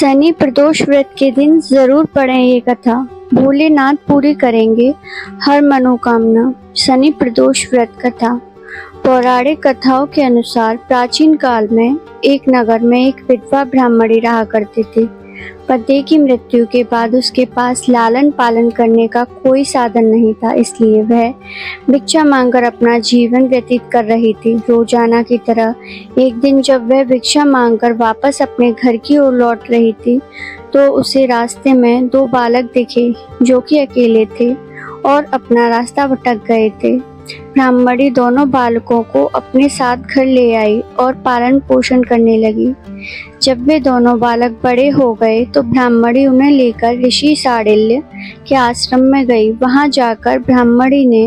शनि प्रदोष व्रत के दिन जरूर पढ़ें ये कथा। भोलेनाथ पूरी करेंगे हर मनोकामना। शनि प्रदोष व्रत कथा। पौराणिक कथाओं के अनुसार प्राचीन काल में एक नगर में एक विधवा ब्राह्मणी रहा करती थी। पति की मृत्यु के बाद उसके पास लालन पालन करने का कोई साधन नहीं था, इसलिए वह भिक्षा मांगकर अपना जीवन व्यतीत कर रही थी। रोजाना की तरह एक दिन जब वह भिक्षा मांगकर वापस अपने घर की ओर लौट रही थी तो उसे रास्ते में दो बालक दिखे जो कि अकेले थे और अपना रास्ता भटक गए थे। ब्राह्मणी दोनों बालकों को अपने साथ घर ले आई और पालन पोषण करने लगी। जब वे दोनों बालक बड़े हो गए तो ब्राह्मणी उन्हें लेकर ऋषि शांडिल्य के आश्रम में गई। वहां जाकर ब्राह्मणी ने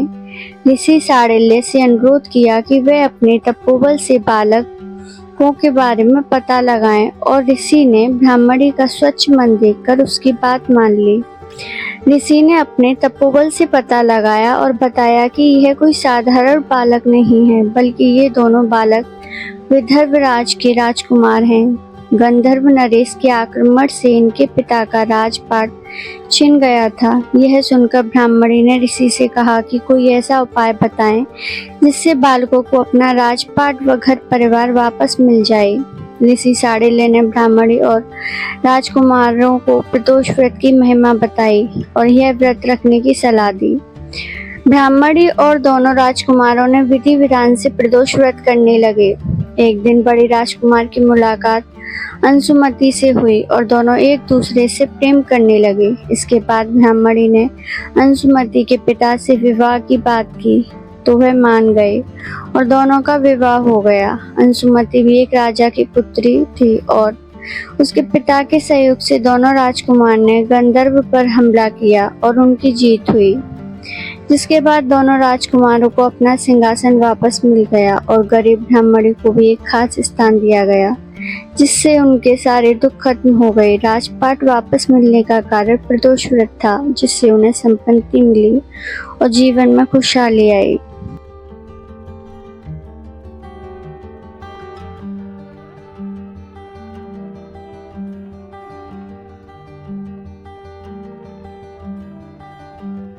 ऋषि शांडिल्य से अनुरोध किया कि वे अपने तपोबल से बालकों के बारे में पता लगाएं और ऋषि ने ब्राह्मणी का स्वच्छ मन देखकर उसकी बात मान ली। ऋषि ने अपने तपोबल से पता लगाया और बताया कि यह कोई साधारण बालक नहीं है, बल्कि ये दोनों बालक विदर्भ राज के राजकुमार हैं। गंधर्व नरेश के आक्रमण से इनके पिता का राजपाट छिन गया था। यह सुनकर ब्राह्मणी ने ऋषि से कहा कि कोई ऐसा उपाय बताएं जिससे बालकों को अपना राजपाट व घर परिवार वापस मिल जाए। ऋषि शांडिल्य ने ब्राह्मणी और राजकुमारों को प्रदोष व्रत की महिमा बताई और यह व्रत रखने की सलाह दी। ब्राह्मणी और दोनों राजकुमारों ने विधि विधान से प्रदोष व्रत करने लगे। एक दिन बड़ी राजकुमार की मुलाकात अंशुमति से हुई और दोनों एक दूसरे से प्रेम करने लगे। इसके बाद ब्राह्मणी ने अंशुमति के पिता से विवाह की बात की तो वह मान गए और दोनों का विवाह हो गया। अंशुमति भी एक राजा की पुत्री थी और उसके पिता के सहयोग से दोनों राजकुमार ने गंधर्व पर हमला किया और उनकी जीत हुई, जिसके बाद दोनों राजकुमारों को अपना सिंहासन वापस मिल गया और गरीब ब्राह्मणी को भी एक खास स्थान दिया गया, जिससे उनके सारे दुख खत्म हो गए। राजपाट वापस मिलने का कारण प्रदोष व्रत था, जिससे उन्हें संपत्ति मिली और जीवन में खुशहाली आई।